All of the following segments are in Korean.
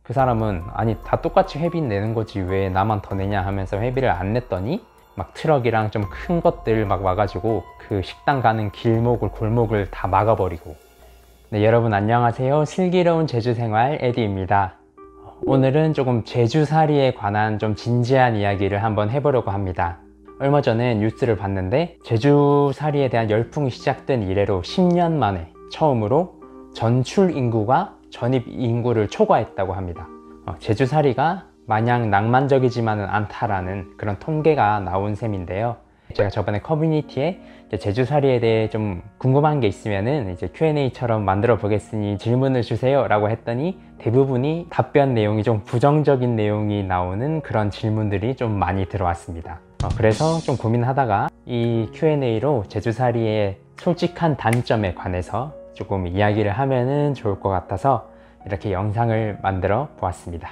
그 사람은 아니 다 똑같이 회비 내는 거지 왜 나만 더 내냐 하면서 회비를 안 냈더니 막 트럭이랑 좀 큰 것들 막 와가지고 그 식당 가는 길목을 골목을 다 막아버리고. 네, 여러분 안녕하세요. 슬기로운 제주생활 에디입니다. 오늘은 조금 제주살이에 관한 좀 진지한 이야기를 한번 해보려고 합니다. 얼마 전에 뉴스를 봤는데 제주살이에 대한 열풍이 시작된 이래로 10년 만에 처음으로 전출 인구가 전입 인구를 초과했다고 합니다. 제주살이가 마냥 낭만적이지만은 않다라는 그런 통계가 나온 셈인데요. 제가 저번에 커뮤니티에 제주살이에 대해 좀 궁금한 게 있으면은 이제 Q&A처럼 만들어 보겠으니 질문을 주세요 라고 했더니 대부분이 답변 내용이 좀 부정적인 내용이 나오는 그런 질문들이 좀 많이 들어왔습니다. 그래서 좀 고민하다가 이 Q&A로 제주살이의 솔직한 단점에 관해서 조금 이야기를 하면은 좋을 것 같아서 이렇게 영상을 만들어 보았습니다.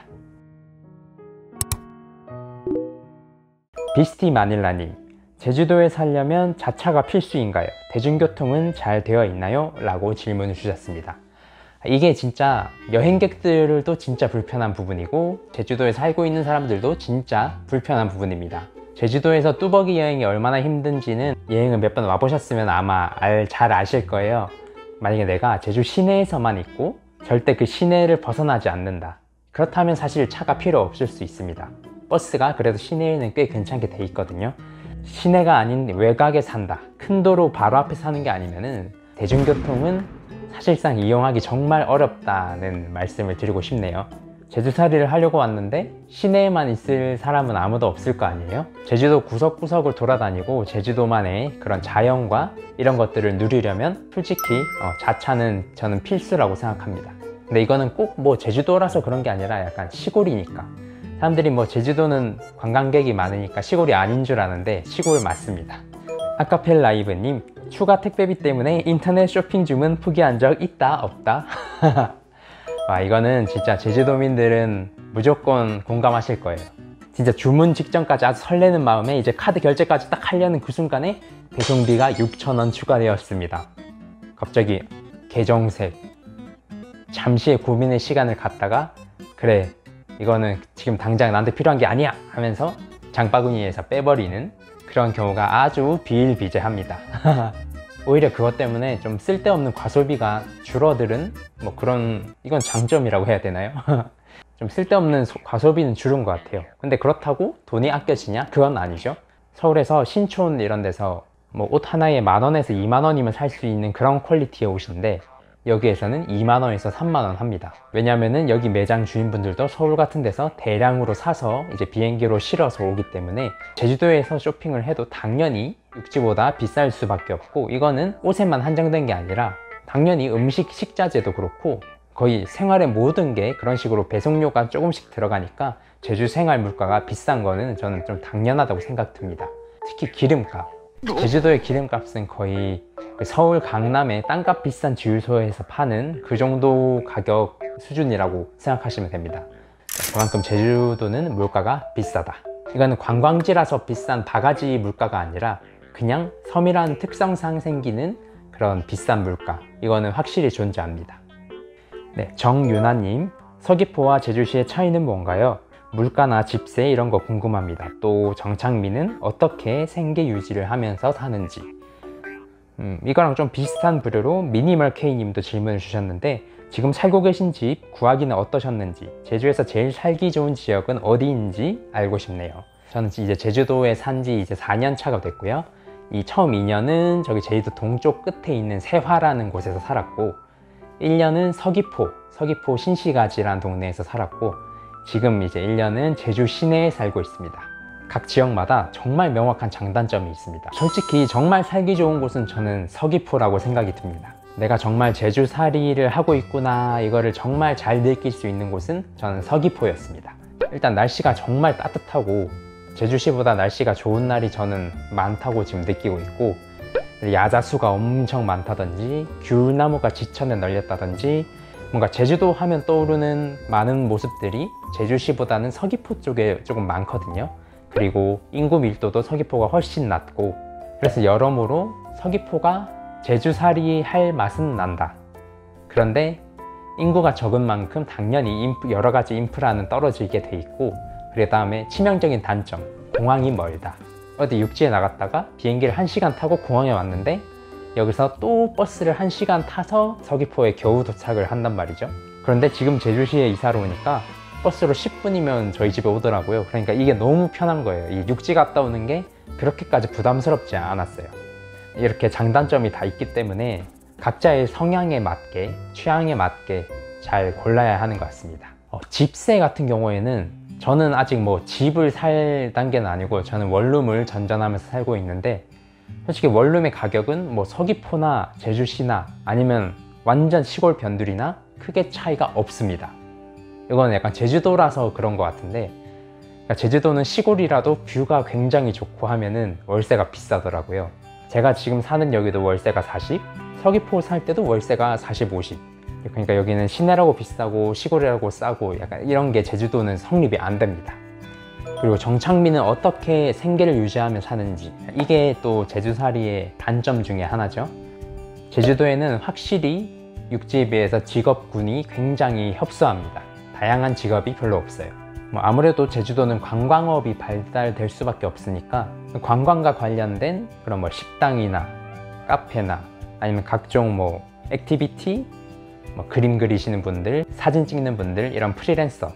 비스티 마닐라님, 제주도에 살려면 자차가 필수인가요? 대중교통은 잘 되어 있나요? 라고 질문을 주셨습니다. 이게 진짜 여행객들도 진짜 불편한 부분이고 제주도에 살고 있는 사람들도 진짜 불편한 부분입니다. 제주도에서 뚜벅이 여행이 얼마나 힘든지는 여행을 몇 번 와보셨으면 아마 잘 아실 거예요. 만약에 내가 제주 시내에서만 있고 절대 그 시내를 벗어나지 않는다, 그렇다면 사실 차가 필요 없을 수 있습니다. 버스가 그래도 시내에는 꽤 괜찮게 돼 있거든요. 시내가 아닌 외곽에 산다, 큰 도로 바로 앞에 사는 게 아니면은 대중교통은 사실상 이용하기 정말 어렵다는 말씀을 드리고 싶네요. 제주살이를 하려고 왔는데 시내에만 있을 사람은 아무도 없을 거 아니에요? 제주도 구석구석을 돌아다니고 제주도만의 그런 자연과 이런 것들을 누리려면 솔직히 자차는 저는 필수라고 생각합니다. 근데 이거는 꼭 뭐 제주도라서 그런 게 아니라 약간 시골이니까, 사람들이 뭐 제주도는 관광객이 많으니까 시골이 아닌 줄 아는데 시골 맞습니다. 아카펠라이브님, 추가 택배비 때문에 인터넷 쇼핑 주문 포기한 적 있다 없다? 와, 이거는 진짜 제주도민들은 무조건 공감하실 거예요. 진짜 주문 직전까지 아주 설레는 마음에 이제 카드 결제까지 딱 하려는 그 순간에 배송비가 6,000원 추가되었습니다. 갑자기 개정색, 잠시의 고민의 시간을 갖다가 그래 이거는 지금 당장 나한테 필요한 게 아니야 하면서 장바구니에서 빼버리는 그런 경우가 아주 비일비재합니다. 오히려 그것 때문에 좀 쓸데없는 과소비가 줄어드는 뭐 그런, 이건 장점이라고 해야 되나요? 좀 쓸데없는 과소비는 줄은 것 같아요. 근데 그렇다고 돈이 아껴지냐? 그건 아니죠. 서울에서 신촌 이런 데서 뭐 옷 하나에 10,000원에서 20,000원이면 살 수 있는 그런 퀄리티의 옷인데 여기에서는 20,000원에서 30,000원 합니다. 왜냐면은 여기 매장 주인분들도 서울 같은 데서 대량으로 사서 이제 비행기로 실어서 오기 때문에 제주도에서 쇼핑을 해도 당연히 육지보다 비쌀 수밖에 없고, 이거는 옷에만 한정된 게 아니라 당연히 음식, 식자재도 그렇고 거의 생활의 모든 게 그런 식으로 배송료가 조금씩 들어가니까 제주 생활 물가가 비싼 거는 저는 좀 당연하다고 생각됩니다. 특히 기름값, 제주도의 기름값은 거의 서울 강남의 땅값 비싼 주유소에서 파는 그 정도 가격 수준이라고 생각하시면 됩니다. 그만큼 제주도는 물가가 비싸다. 이거는 관광지라서 비싼 바가지 물가가 아니라 그냥 섬이라는 특성상 생기는 그런 비싼 물가, 이거는 확실히 존재합니다. 네, 정윤아님, 서귀포와 제주시의 차이는 뭔가요? 물가나 집세 이런 거 궁금합니다. 또 정착민은 어떻게 생계 유지를 하면서 사는지. 이거랑 좀 비슷한 부류로 미니멀 K님도 질문을 주셨는데 지금 살고 계신 집 구하기는 어떠셨는지, 제주에서 제일 살기 좋은 지역은 어디인지 알고 싶네요. 저는 이제 제주도에 산지 이제 4년 차가 됐고요. 이 처음 2년은 저기 제주도 동쪽 끝에 있는 세화라는 곳에서 살았고 1년은 서귀포 신시가지라는 동네에서 살았고 지금 이제 1년은 제주 시내에 살고 있습니다. 각 지역마다 정말 명확한 장단점이 있습니다. 솔직히 정말 살기 좋은 곳은 저는 서귀포라고 생각이 듭니다. 내가 정말 제주살이를 하고 있구나, 이거를 정말 잘 느낄 수 있는 곳은 저는 서귀포였습니다. 일단 날씨가 정말 따뜻하고 제주시보다 날씨가 좋은 날이 저는 많다고 지금 느끼고 있고, 야자수가 엄청 많다든지 귤나무가 지천에 널렸다든지 뭔가 제주도 하면 떠오르는 많은 모습들이 제주시보다는 서귀포 쪽에 조금 많거든요. 그리고 인구 밀도도 서귀포가 훨씬 낮고, 그래서 여러모로 서귀포가 제주살이 할 맛은 난다. 그런데 인구가 적은 만큼 당연히 여러 가지 인프라는 떨어지게 돼 있고, 그 다음에 치명적인 단점, 공항이 멀다. 어디 육지에 나갔다가 비행기를 1시간 타고 공항에 왔는데 여기서 또 버스를 1시간 타서 서귀포에 겨우 도착을 한단 말이죠. 그런데 지금 제주시에 이사를 오니까 버스로 10분이면 저희 집에 오더라고요. 그러니까 이게 너무 편한 거예요. 이 육지 갔다 오는 게 그렇게까지 부담스럽지 않았어요. 이렇게 장단점이 다 있기 때문에 각자의 성향에 맞게, 취향에 맞게 잘 골라야 하는 것 같습니다. 집세 같은 경우에는 저는 아직 뭐 집을 살 단계는 아니고 저는 원룸을 전전하면서 살고 있는데, 솔직히 원룸의 가격은 뭐 서귀포나 제주시나 아니면 완전 시골 변두리나 크게 차이가 없습니다. 이건 약간 제주도라서 그런 것 같은데, 그러니까 제주도는 시골이라도 뷰가 굉장히 좋고 하면은 월세가 비싸더라고요. 제가 지금 사는 여기도 월세가 40, 서귀포 살 때도 월세가 40, 50. 그러니까 여기는 시내라고 비싸고 시골이라고 싸고 약간 이런 게 제주도는 성립이 안 됩니다. 그리고 정착민은 어떻게 생계를 유지하며 사는지, 이게 또 제주살이의 단점 중에 하나죠. 제주도에는 확실히 육지에 비해서 직업군이 굉장히 협소합니다. 다양한 직업이 별로 없어요. 아무래도 제주도는 관광업이 발달될 수밖에 없으니까 관광과 관련된 그런 뭐 식당이나 카페나 아니면 각종 뭐 액티비티, 뭐 그림 그리시는 분들, 사진 찍는 분들, 이런 프리랜서,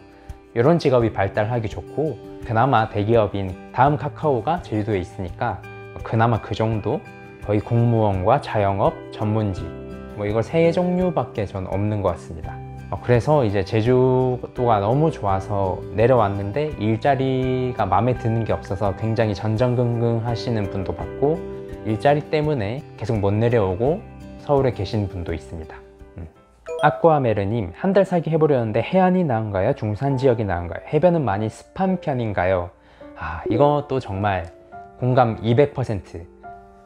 이런 직업이 발달하기 좋고, 그나마 대기업인 다음 카카오가 제주도에 있으니까 그나마 그 정도, 거의 공무원과 자영업, 전문직, 뭐 이걸 세 종류밖에 전 없는 것 같습니다. 그래서 이제 제주도가 너무 좋아서 내려왔는데 일자리가 마음에 드는 게 없어서 굉장히 전전긍긍 하시는 분도 봤고, 일자리 때문에 계속 못 내려오고 서울에 계신 분도 있습니다. 아쿠아메르님, 한 달 살기 해보려는데 해안이 나은가요? 중산 지역이 나은가요? 해변은 많이 습한 편인가요? 이것도 정말 공감 200%.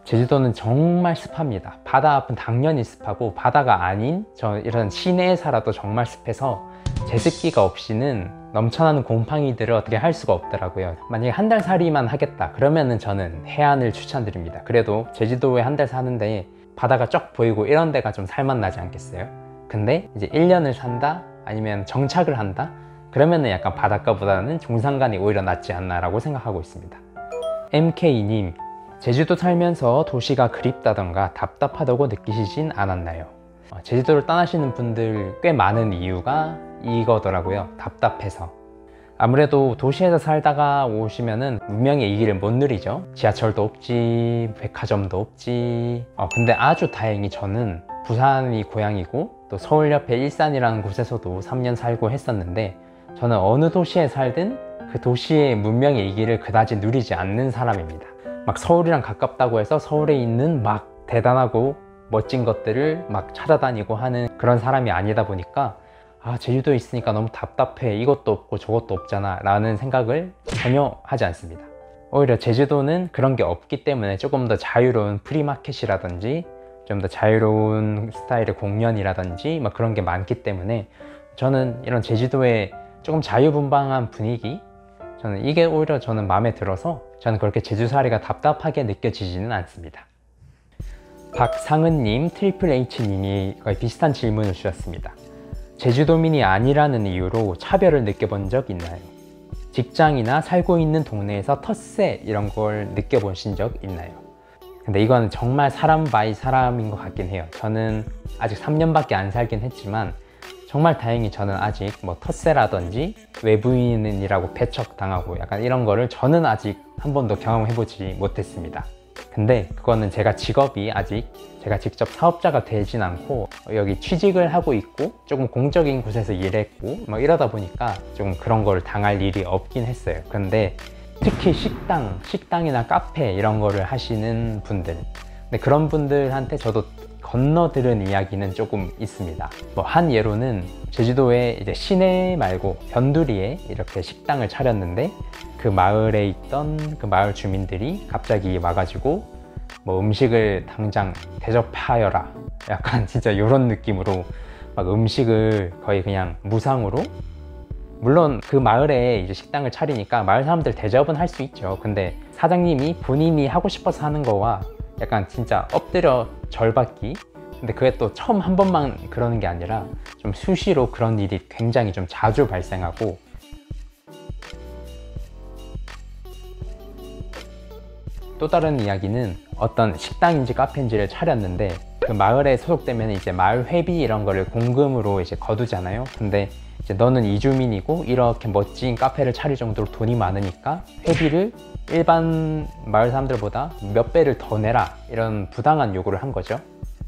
제주도는 정말 습합니다. 바다 앞은 당연히 습하고, 바다가 아닌 이런 시내에 살아도 정말 습해서 제습기가 없이는 넘쳐나는 곰팡이들을 어떻게 할 수가 없더라고요. 만약에 한 달 살이만 하겠다 그러면은 저는 해안을 추천드립니다. 그래도 제주도에 한 달 사는데 바다가 쫙 보이고 이런 데가 좀 살맛나지 않겠어요? 근데 이제 1년을 산다? 아니면 정착을 한다? 그러면은 약간 바닷가보다는 중산간이 오히려 낫지 않나 라고 생각하고 있습니다. MK님, 제주도 살면서 도시가 그립다던가 답답하다고 느끼시진 않았나요? 제주도를 떠나시는 분들 꽤 많은 이유가 이거더라고요. 답답해서. 아무래도 도시에서 살다가 오시면은 문명의 이 길을 못 누리죠. 지하철도 없지, 백화점도 없지. 근데 아주 다행히 저는 부산이 고향이고 또 서울 옆에 일산이라는 곳에서도 3년 살고 했었는데, 저는 어느 도시에 살든 그 도시의 문명의 이 길을 그다지 누리지 않는 사람입니다. 막 서울이랑 가깝다고 해서 서울에 있는 막 대단하고 멋진 것들을 막 찾아다니고 하는 그런 사람이 아니다 보니까 제주도에 있으니까 너무 답답해, 이것도 없고 저것도 없잖아 라는 생각을 전혀 하지 않습니다. 오히려 제주도는 그런 게 없기 때문에 조금 더 자유로운 프리마켓이라든지 좀 더 자유로운 스타일의 공연이라든지 막 그런 게 많기 때문에 저는 이런 제주도의 조금 자유분방한 분위기, 저는 이게 오히려 저는 마음에 들어서 저는 그렇게 제주살이가 답답하게 느껴지지는 않습니다. 박상은님, 트리플 H님이 거의 비슷한 질문을 주셨습니다. 제주도민이 아니라는 이유로 차별을 느껴본 적 있나요? 직장이나 살고 있는 동네에서 텃세 이런 걸 느껴보신 적 있나요? 근데 이건 정말 사람 바이 사람인 것 같긴 해요. 저는 아직 3년밖에 안 살긴 했지만 정말 다행히 저는 아직 뭐 텃세라든지 외부인이라고 배척당하고 약간 이런 거를 저는 아직 한 번도 경험해보지 못했습니다. 근데 그거는 제가 직업이 아직 제가 직접 사업자가 되진 않고 여기 취직을 하고 있고 조금 공적인 곳에서 일했고 막 이러다 보니까 조금 그런 걸 당할 일이 없긴 했어요. 근데 특히 식당이나 카페 이런 거를 하시는 분들, 근데 그런 분들한테 저도 건너들은 이야기는 조금 있습니다. 뭐 한 예로는 제주도에 이제 시내 말고 변두리에 이렇게 식당을 차렸는데 그 마을에 있던 그 마을 주민들이 갑자기 와가지고 뭐 음식을 당장 대접하여라, 약간 진짜 이런 느낌으로 막 음식을 거의 그냥 무상으로, 물론 그 마을에 이제 식당을 차리니까 마을 사람들 대접은 할 수 있죠. 근데 사장님이 본인이 하고 싶어서 하는 거와 약간 진짜 엎드려 절받기, 근데 그게 또 처음 한 번만 그러는 게 아니라 좀 수시로 그런 일이 굉장히 좀 자주 발생하고, 또 다른 이야기는 어떤 식당인지 카페인지를 차렸는데 그 마을에 소속되면 이제 마을 회비 이런 거를 공금으로 이제 거두잖아요. 근데 이제 너는 이주민이고 이렇게 멋진 카페를 차릴 정도로 돈이 많으니까 회비를 일반 마을 사람들보다 몇 배를 더 내라, 이런 부당한 요구를 한 거죠.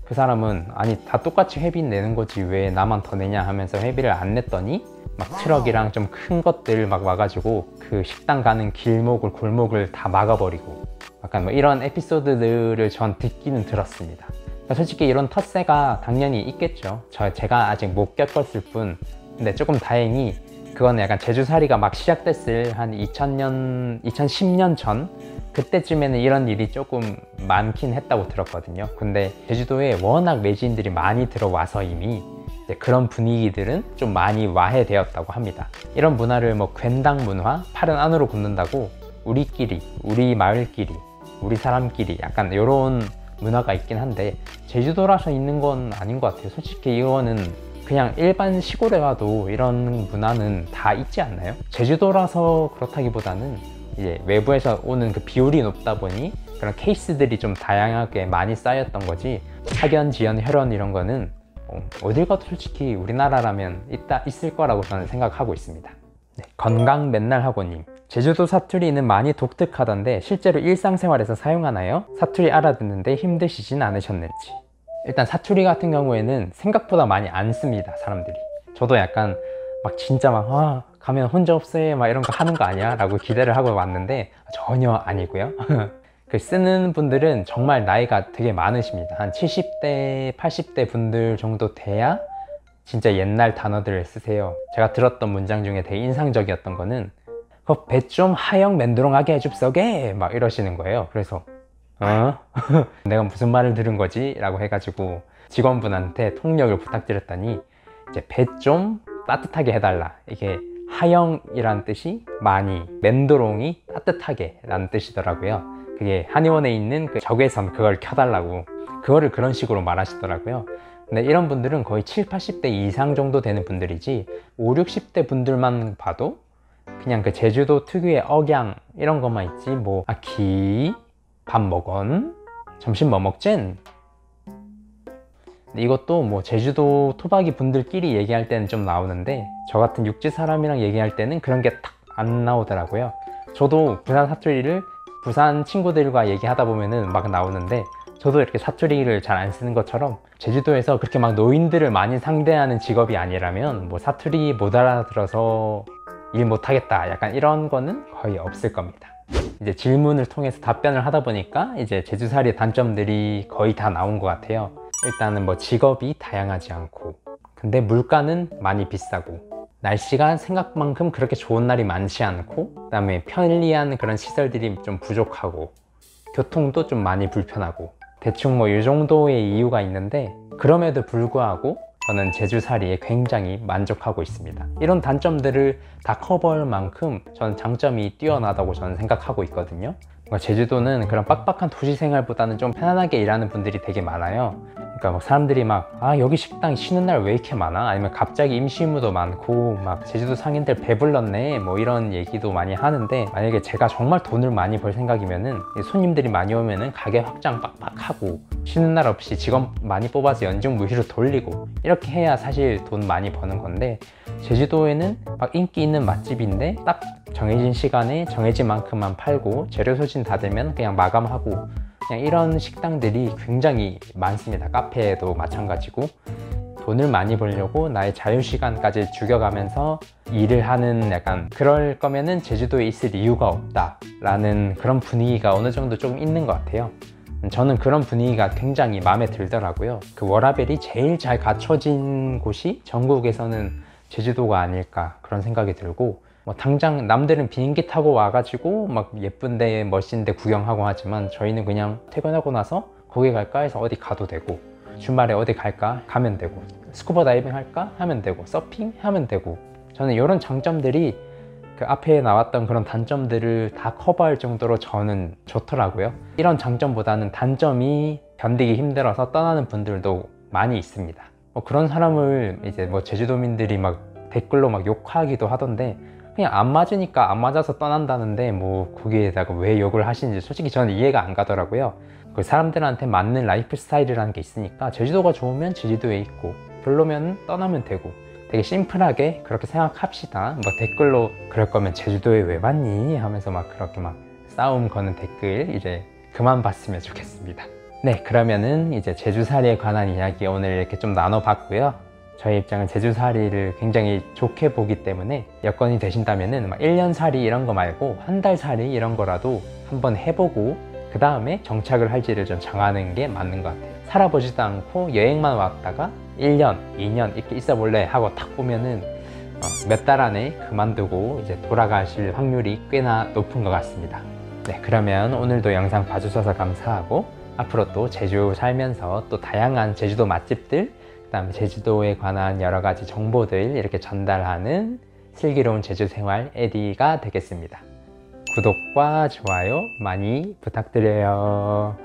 그 사람은 아니 다 똑같이 회비 내는 거지 왜 나만 더 내냐 하면서 회비를 안 냈더니 막 트럭이랑 좀 큰 것들 막 와가지고 그 식당 가는 길목을 골목을 다 막아버리고, 약간 뭐 이런 에피소드들을 전 듣기는 들었습니다. 그러니까 솔직히 이런 텃세가 당연히 있겠죠. 제가 아직 못 겪었을 뿐. 근데 조금 다행히 그거는 약간 제주살이가 막 시작됐을 한 2010년 전 그때쯤에는 이런 일이 조금 많긴 했다고 들었거든요. 근데 제주도에 워낙 외지인들이 많이 들어와서 이미 이제 그런 분위기들은 좀 많이 와해되었다고 합니다. 이런 문화를 뭐 괜당 문화, 팔은 안으로 굽는다고 우리끼리, 우리 마을끼리, 우리 사람끼리 약간 이런 문화가 있긴 한데 제주도라서 있는 건 아닌 것 같아요. 솔직히 이거는 그냥 일반 시골에 가도 이런 문화는 다 있지 않나요? 제주도라서 그렇다기보다는 이제 외부에서 오는 그 비율이 높다 보니 그런 케이스들이 좀 다양하게 많이 쌓였던 거지, 학연, 지연, 혈연 이런 거는 어딜 가도 솔직히 우리나라라면 있을 거라고 저는 생각하고 있습니다. 네, 건강 맨날 학원님, 제주도 사투리는 많이 독특하던데 실제로 일상생활에서 사용하나요? 사투리 알아듣는데 힘드시진 않으셨는지. 일단 사투리 같은 경우에는 생각보다 많이 안 씁니다, 사람들이. 저도 약간 막 진짜 막 가면 혼자 없애 막 이런 거 하는 거 아니야? 라고 기대를 하고 왔는데 전혀 아니고요. 그 쓰는 분들은 정말 나이가 되게 많으십니다. 한 70대, 80대 분들 정도 돼야 진짜 옛날 단어들을 쓰세요. 제가 들었던 문장 중에 되게 인상적이었던 거는 배 좀 하영 맨드롱하게 해줍서게 막 이러시는 거예요. 그래서 내가 무슨 말을 들은 거지? 라고 해가지고 직원분한테 통역을 부탁드렸더니 이제 배 좀 따뜻하게 해달라, 이게 하영이란 뜻이 많이, 맨도롱이 따뜻하게 라는 뜻이더라고요. 그게 한의원에 있는 그 적외선 그걸 켜달라고, 그거를 그런 식으로 말하시더라고요. 근데 이런 분들은 거의 7, 80대 이상 정도 되는 분들이지 5, 60대 분들만 봐도 그냥 그 제주도 특유의 억양 이런 것만 있지, 뭐 밥 먹언? 점심 뭐 먹젠? 이것도 뭐 제주도 토박이 분들끼리 얘기할 때는 좀 나오는데 저 같은 육지 사람이랑 얘기할 때는 그런 게 탁 안 나오더라고요. 저도 부산 사투리를 부산 친구들과 얘기하다 보면은 막 나오는데 저도 이렇게 사투리를 잘 안 쓰는 것처럼 제주도에서 그렇게 막 노인들을 많이 상대하는 직업이 아니라면 뭐 사투리 못 알아들어서 일 못하겠다 약간 이런 거는 거의 없을 겁니다. 이제 질문을 통해서 답변을 하다 보니까 이제 제주살이의 단점들이 거의 다 나온 것 같아요. 일단은 뭐 직업이 다양하지 않고, 근데 물가는 많이 비싸고, 날씨가 생각만큼 그렇게 좋은 날이 많지 않고, 그 다음에 편리한 그런 시설들이 좀 부족하고, 교통도 좀 많이 불편하고, 대충 뭐 이 정도의 이유가 있는데 그럼에도 불구하고 저는 제주살이에 굉장히 만족하고 있습니다. 이런 단점들을 다 커버할 만큼 저는 장점이 뛰어나다고 저는 생각하고 있거든요. 제주도는 그런 빡빡한 도시 생활보다는 좀 편안하게 일하는 분들이 되게 많아요. 그러니까 막 사람들이 막 여기 식당 쉬는 날 왜 이렇게 많아? 아니면 갑자기 임시무도 많고 막 제주도 상인들 배불렀네 뭐 이런 얘기도 많이 하는데, 만약에 제가 정말 돈을 많이 벌 생각이면은 손님들이 많이 오면은 가게 확장 빡빡하고 쉬는 날 없이 직원 많이 뽑아서 연중 무휴로 돌리고 이렇게 해야 사실 돈 많이 버는 건데, 제주도에는 막 인기 있는 맛집인데 딱 정해진 시간에 정해진 만큼만 팔고 재료 소진 다 되면 그냥 마감하고 그냥 이런 식당들이 굉장히 많습니다. 카페도 마찬가지고. 돈을 많이 벌려고 나의 자유시간까지 죽여가면서 일을 하는, 약간 그럴 거면은 제주도에 있을 이유가 없다 라는 그런 분위기가 어느 정도 조금 있는 것 같아요. 저는 그런 분위기가 굉장히 마음에 들더라고요. 그 워라밸이 제일 잘 갖춰진 곳이 전국에서는 제주도가 아닐까 그런 생각이 들고, 뭐 당장 남들은 비행기 타고 와가지고 막 예쁜데 멋진데 구경하고 하지만 저희는 그냥 퇴근하고 나서 거기 갈까 해서 어디 가도 되고, 주말에 어디 갈까 가면 되고, 스쿠버 다이빙 할까 하면 되고, 서핑 하면 되고, 저는 이런 장점들이 그 앞에 나왔던 그런 단점들을 다 커버할 정도로 저는 좋더라고요. 이런 장점보다는 단점이 견디기 힘들어서 떠나는 분들도 많이 있습니다. 그런 사람을 이제 뭐 제주도민들이 막 댓글로 막 욕하기도 하던데, 그냥 안 맞으니까 안 맞아서 떠난다는데 뭐 거기에다가 왜 욕을 하시는지 솔직히 저는 이해가 안 가더라고요. 그 사람들한테 맞는 라이프 스타일이라는 게 있으니까 제주도가 좋으면 제주도에 있고 별로면 떠나면 되고, 되게 심플하게 그렇게 생각합시다. 뭐 댓글로 그럴 거면 제주도에 왜 왔니? 하면서 막 그렇게 막 싸움 거는 댓글 이제 그만 봤으면 좋겠습니다. 네, 그러면은 이제 제주살이에 관한 이야기 오늘 이렇게 좀 나눠봤고요. 저의 입장은 제주살이를 굉장히 좋게 보기 때문에 여건이 되신다면은 막 1년 살이 이런 거 말고 한 달 살이 이런 거라도 한번 해보고 그 다음에 정착을 할지를 좀 정하는 게 맞는 것 같아요. 살아보지도 않고 여행만 왔다가 1년, 2년 이렇게 있어 볼래 하고 딱 보면은 몇 달 안에 그만두고 이제 돌아가실 확률이 꽤나 높은 것 같습니다. 네, 그러면 오늘도 영상 봐주셔서 감사하고 앞으로 또 제주 살면서 또 다양한 제주도 맛집들, 그 다음에 제주도에 관한 여러 가지 정보들 이렇게 전달하는 슬기로운 제주 생활 에디가 되겠습니다. 구독과 좋아요 많이 부탁드려요.